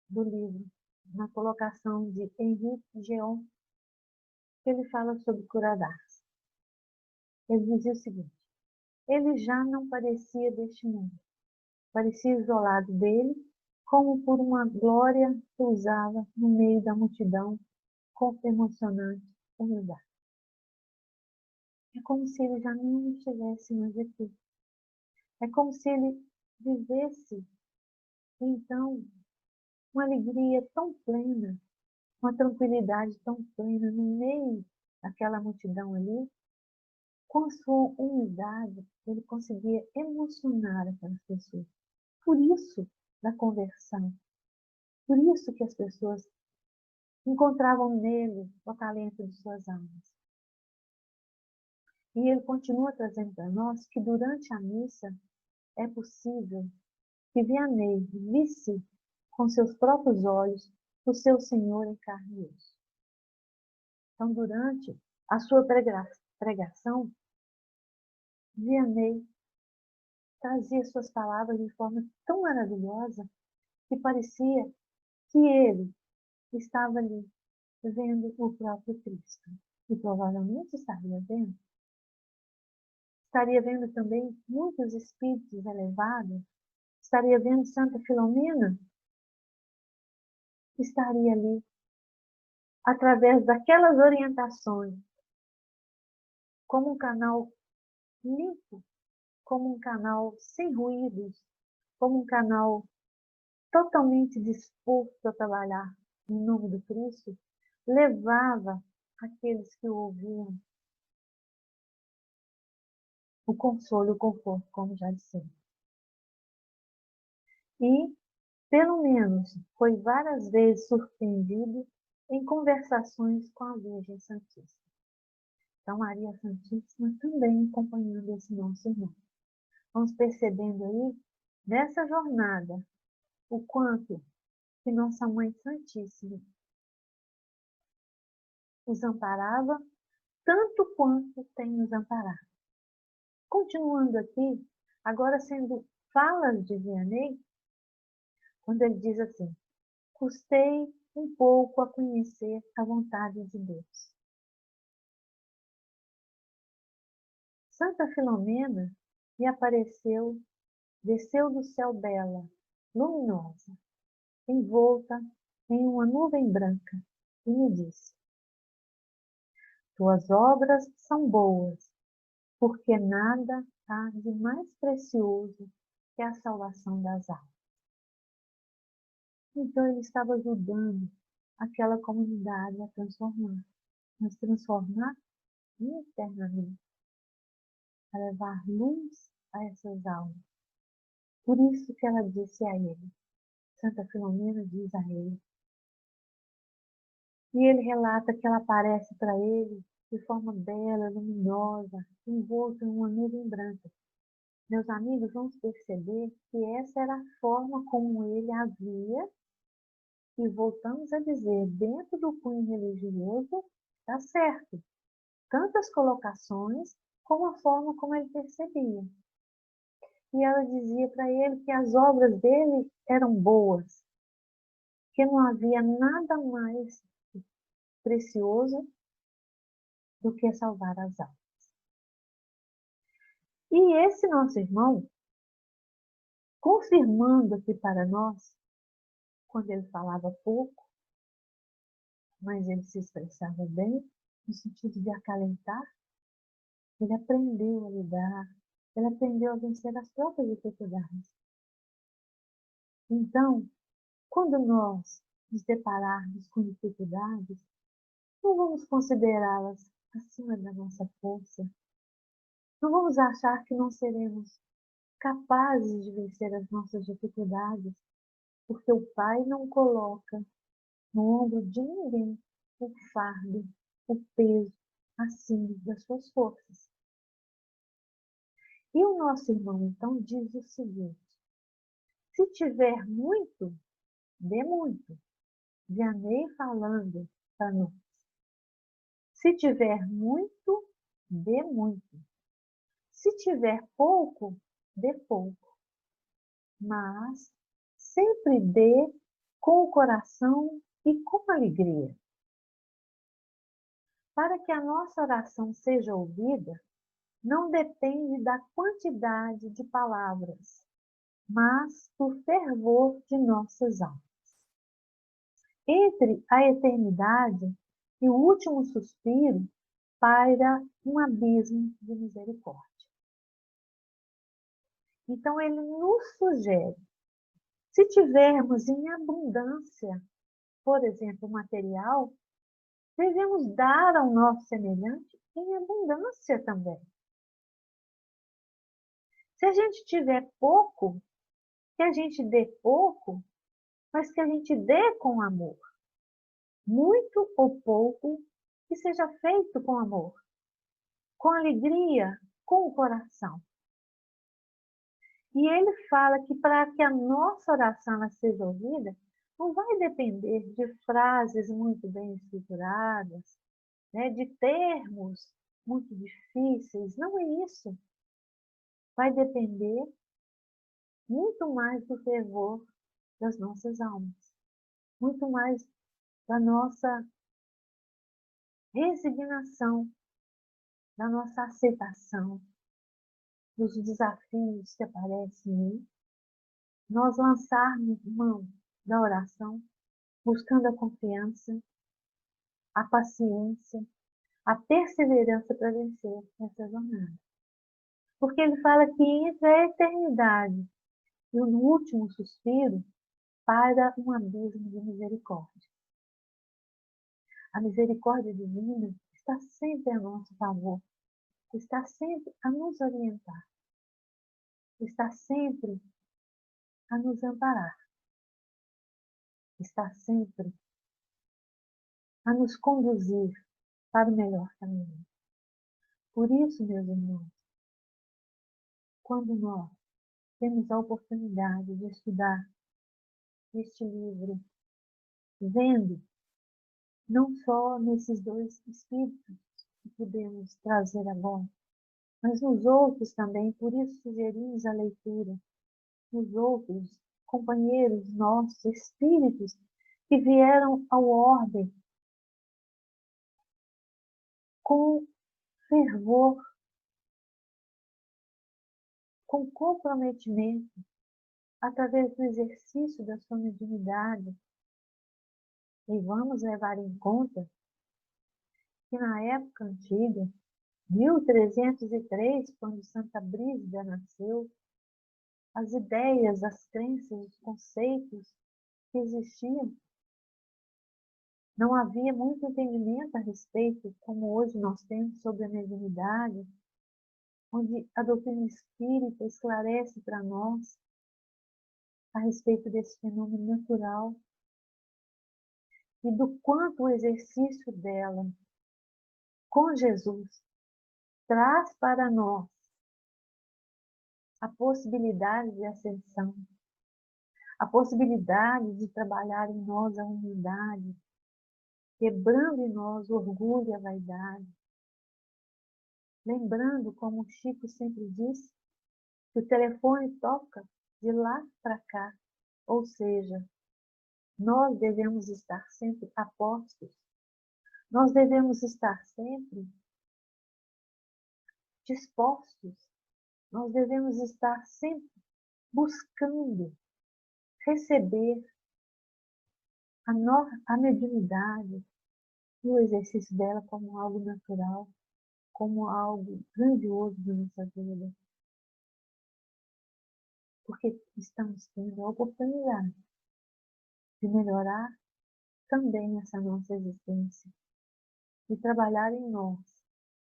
do livro, na colocação de Henrique Geon, que ele fala sobre Curadas. Ele dizia o seguinte: ele já não parecia deste mundo, parecia isolado dele, como por uma glória que usava no meio da multidão com emocionante humildade. É como se ele já não estivesse mais aqui. É como se ele vivesse, então, uma alegria tão plena, uma tranquilidade tão plena no meio daquela multidão ali. Com a sua humildade, ele conseguia emocionar aquelas pessoas. Por isso, da conversão. Por isso que as pessoas encontravam nele o acalento de suas almas. E ele continua trazendo para nós que durante a missa é possível que Vianney visse com seus próprios olhos o seu Senhor em carne e osso. Então, durante a sua pregação, Vianney trazia suas palavras de forma tão maravilhosa que parecia que ele estava ali vendo o próprio Cristo. E provavelmente estaria vendo também muitos espíritos elevados, estaria vendo Santa Filomena, estaria ali através daquelas orientações, como um canal limpo, como um canal sem ruídos, como um canal totalmente disposto a trabalhar em nome do Cristo, levava aqueles que o ouviam o consolo e o conforto, como já dissemos. E, pelo menos, foi várias vezes surpreendido em conversações com a Virgem Santíssima. Então, Maria Santíssima também acompanhando esse nosso irmão. Vamos percebendo aí, nessa jornada, o quanto que Nossa Mãe Santíssima os amparava, tanto quanto tem nos amparado. Continuando aqui, agora sendo falas de Vianney, quando ele diz assim: custei um pouco a conhecer a vontade de Deus. Santa Filomena me apareceu, desceu do céu bela, luminosa, envolta em uma nuvem branca, e me disse: tuas obras são boas, porque nada há de mais precioso que a salvação das almas. Então ele estava ajudando aquela comunidade a transformar, mas transformar internamente, a levar luz a essas almas. Por isso que ela disse a ele, Santa Filomena diz a ele, e ele relata que ela aparece para ele de forma bela, luminosa, envolta em uma nuvem branca. Meus amigos, vamos perceber que essa era a forma como ele havia, e voltamos a dizer, dentro do cunho religioso, está certo, tantas colocações como a forma como ele percebia. E ela dizia para ele que as obras dele eram boas, que não havia nada mais precioso do que salvar as almas. E esse nosso irmão, confirmando aqui para nós, quando ele falava pouco, mas ele se expressava bem, no sentido de acalentar, ele aprendeu a lidar, ele aprendeu a vencer as próprias dificuldades. Então, quando nós nos depararmos com dificuldades, não vamos considerá-las acima da nossa força. Não vamos achar que não seremos capazes de vencer as nossas dificuldades, porque o Pai não coloca no ombro de ninguém o fardo, o peso acima das suas forças. E o nosso irmão, então, diz o seguinte: se tiver muito, dê muito. Vianney falando para nós. Se tiver muito, dê muito. Se tiver pouco, dê pouco. Mas sempre dê com o coração e com alegria. Para que a nossa oração seja ouvida, não depende da quantidade de palavras, mas do fervor de nossas almas. Entre a eternidade e o último suspiro paira um abismo de misericórdia. Então ele nos sugere, se tivermos em abundância, por exemplo, material, devemos dar ao nosso semelhante em abundância também. Se a gente tiver pouco, que a gente dê pouco, mas que a gente dê com amor. Muito ou pouco, que seja feito com amor, com alegria, com o coração. E ele fala que para que a nossa oração seja ouvida, não vai depender de frases muito bem estruturadas, né, de termos muito difíceis, não é isso. Vai depender muito mais do fervor das nossas almas, muito mais da nossa resignação, da nossa aceitação dos desafios que aparecem aí, nós lançarmos mão da oração, buscando a confiança, a paciência, a perseverança para vencer essa jornada. Porque ele fala que entre a eternidade e o último suspiro, para um abismo de misericórdia. A misericórdia divina está sempre a nosso favor, está sempre a nos orientar, está sempre a nos amparar, está sempre a nos conduzir para o melhor caminho. Por isso, meus irmãos, quando nós temos a oportunidade de estudar este livro, vendo não só nesses dois espíritos que podemos trazer agora, mas nos outros também, por isso sugerimos a leitura nos outros companheiros nossos, espíritos que vieram ao orbe com fervor, com comprometimento, através do exercício da sua mediunidade. E vamos levar em conta que na época antiga, 1303, quando Santa Brígida nasceu, as ideias, as crenças, os conceitos que existiam, não havia muito entendimento a respeito, como hoje nós temos, sobre a mediunidade, onde a doutrina espírita esclarece para nós a respeito desse fenômeno natural e do quanto o exercício dela com Jesus traz para nós a possibilidade de ascensão, a possibilidade de trabalhar em nós a humildade, quebrando em nós o orgulho e a vaidade. Lembrando, como o Chico sempre disse, que o telefone toca de lá para cá, ou seja, nós devemos estar sempre a postos, nós devemos estar sempre dispostos, nós devemos estar sempre buscando receber a mediunidade e o exercício dela como algo natural, como algo grandioso da nossa vida. Porque estamos tendo a oportunidade de melhorar também essa nossa existência, de trabalhar em nós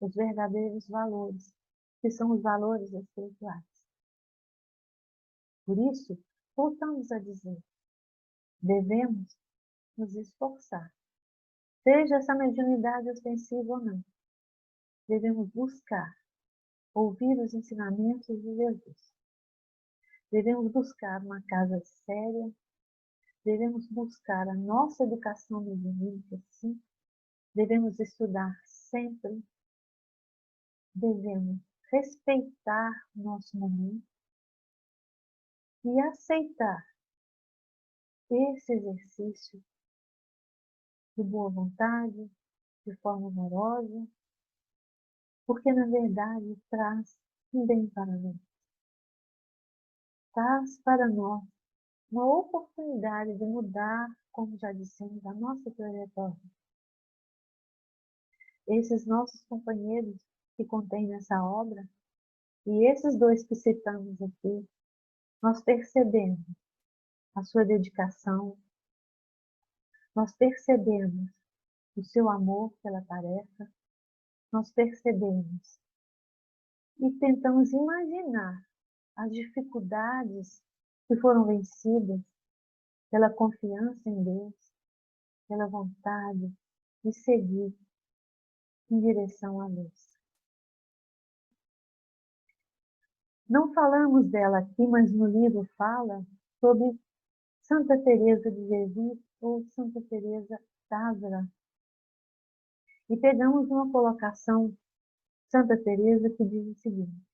os verdadeiros valores, que são os valores espirituais. Por isso, voltamos a dizer, devemos nos esforçar, seja essa mediunidade ostensiva ou não. Devemos buscar ouvir os ensinamentos de Jesus. Devemos buscar uma casa séria, devemos buscar a nossa educação mediúnica, sim. Devemos estudar sempre, devemos respeitar o nosso momento e aceitar esse exercício de boa vontade, de forma amorosa, porque na verdade traz um bem para nós. Traz para nós uma oportunidade de mudar, como já dissemos, a nossa trajetória. Esses nossos companheiros que contém nessa obra, e esses dois que citamos aqui, nós percebemos a sua dedicação, nós percebemos o seu amor pela tarefa, nós percebemos e tentamos imaginar as dificuldades que foram vencidas pela confiança em Deus, pela vontade de seguir em direção à luz. Não falamos dela aqui, mas no livro fala sobre Santa Teresa de Jesus ou Santa Teresa d'Ávila. E pegamos uma colocação Santa Teresa que diz o seguinte: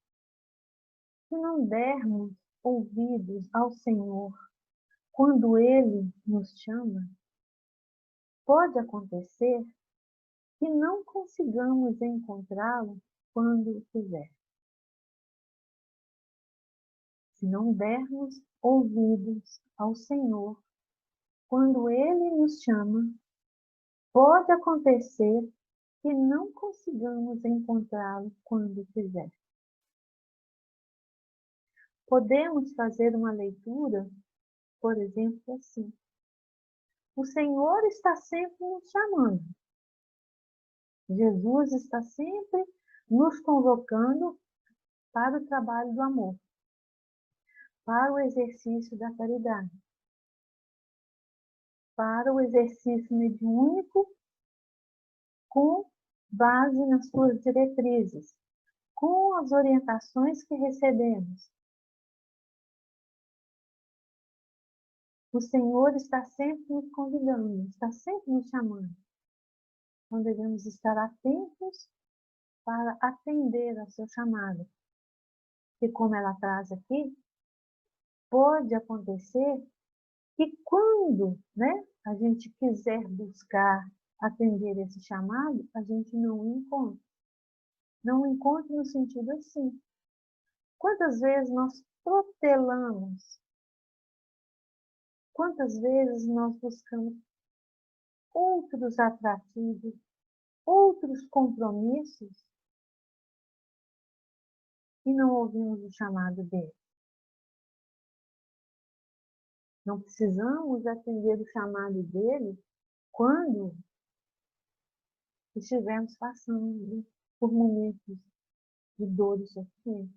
se não dermos ouvidos ao Senhor quando Ele nos chama, pode acontecer que não consigamos encontrá-lo quando quiser. Se não dermos ouvidos ao Senhor quando Ele nos chama, pode acontecer que não consigamos encontrá-lo quando quiser. Podemos fazer uma leitura, por exemplo, assim: o Senhor está sempre nos chamando. Jesus está sempre nos convocando para o trabalho do amor, para o exercício da caridade, para o exercício mediúnico com base nas suas diretrizes, com as orientações que recebemos. O Senhor está sempre nos convidando, está sempre nos chamando. Então devemos estar atentos para atender ao seu chamado. E como ela traz aqui, pode acontecer que quando, a gente quiser buscar atender esse chamado, a gente não o encontra. Não o encontra no sentido assim. Quantas vezes nós protelamos? Quantas vezes nós buscamos outros atrativos, outros compromissos e não ouvimos o chamado dele? Não precisamos atender o chamado dele quando estivermos passando por momentos de dor e sofrimento.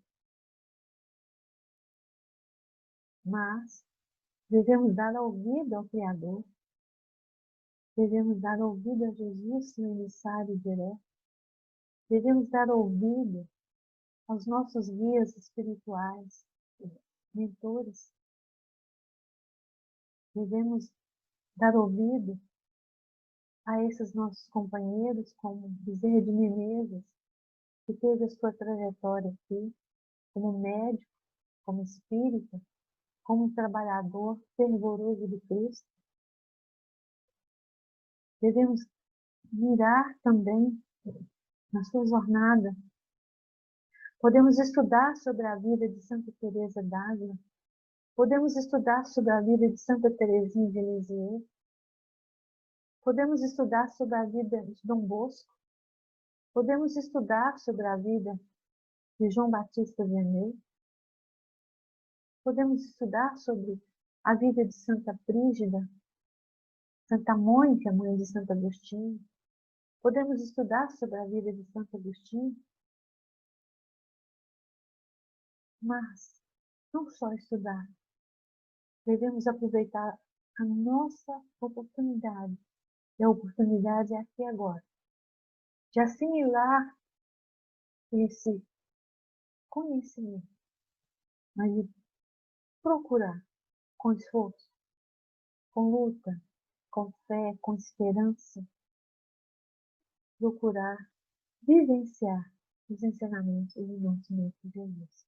Mas devemos dar ouvido ao Criador, devemos dar ouvido a Jesus, seu emissário direto, devemos dar ouvido aos nossos guias espirituais, mentores, devemos dar ouvido a esses nossos companheiros, como Bezerra de Menezes, que teve a sua trajetória aqui, como médico, como espírita, como trabalhador fervoroso de Cristo. Devemos mirar também na sua jornada. Podemos estudar sobre a vida de Santa Teresa d'Ávila, podemos estudar sobre a vida de Santa Teresinha de Lisieux, podemos estudar sobre a vida de Dom Bosco, podemos estudar sobre a vida de João Batista Vianney, podemos estudar sobre a vida de Santa Brígida, Santa Mônica, mãe de Santo Agostinho, podemos estudar sobre a vida de Santo Agostinho, mas não só estudar, devemos aproveitar a nossa oportunidade, e a oportunidade é aqui agora, de assimilar esse conhecimento, mas de procurar com esforço, com luta, com fé, com esperança, procurar vivenciar os ensinamentos do nosso Mestre Jesus.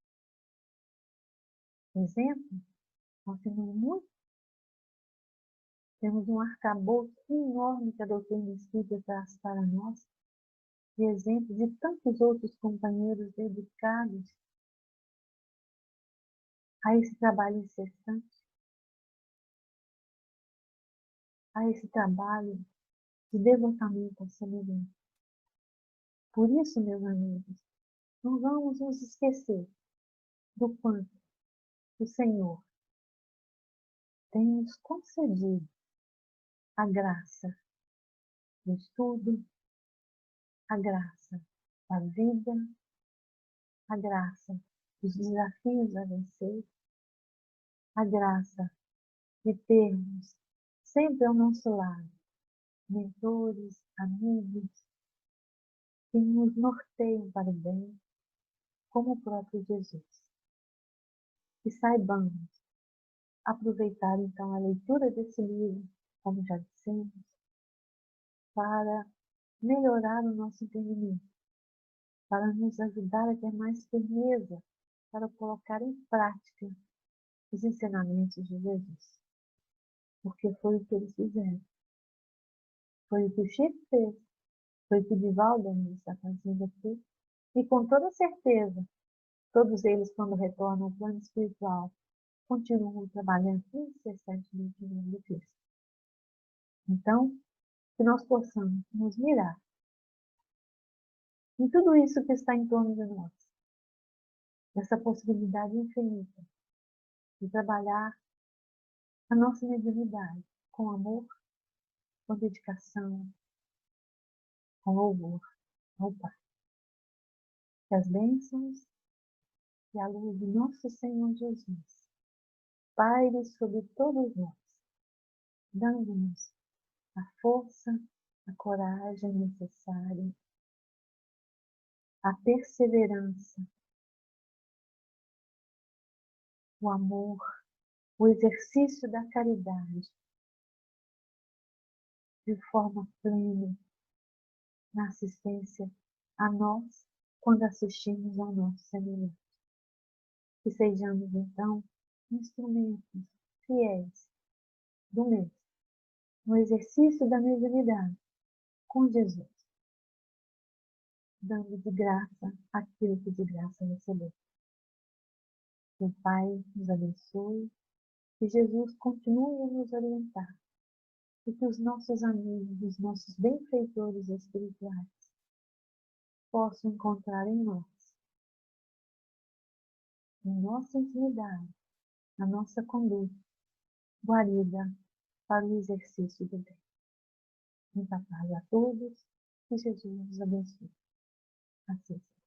Exemplo, nós temos um arcabouço enorme que a doutrina espírita traz para nós, de exemplo de tantos outros companheiros dedicados a esse trabalho incessante, a esse trabalho de devotamento ao semelhante. Por isso, meus amigos, não vamos nos esquecer do quanto o Senhor tem nos concedido a graça do estudo, a graça da vida, a graça dos desafios a vencer, a graça de termos sempre ao nosso lado mentores, amigos, que nos norteiam para o bem, como o próprio Jesus. E saibamos aproveitar então a leitura desse livro, como já dissemos, para melhorar o nosso entendimento, para nos ajudar a ter mais firmeza, para colocar em prática os ensinamentos de Jesus. Porque foi o que eles fizeram. Foi o que o Chico fez. Foi o que o Divaldo está fazendo aqui. E com toda certeza, todos eles, quando retornam ao plano espiritual, continuam trabalhando incessantemente em nome de Cristo. Então, que nós possamos nos mirar em tudo isso que está em torno de nós, essa possibilidade infinita de trabalhar a nossa mediunidade com amor, com dedicação, com louvor ao Pai. Que as bênçãos e a luz de nosso Senhor Jesus paire sobre todos nós, dando-nos a força, a coragem necessária, a perseverança, o amor, o exercício da caridade, de forma plena, na assistência a nós, quando assistimos ao nosso semelhante. Que sejamos, então, instrumentos fiéis do mesmo, no exercício da mediunidade com Jesus, dando de graça aquilo que de graça recebeu. Que o Pai nos abençoe, que Jesus continue a nos orientar e que os nossos amigos, os nossos benfeitores espirituais possam encontrar em nós, em nossa intimidade, na nossa conduta, guarida para o exercício do bem. Muita paz a todos e Jesus nos abençoe. Assim seja.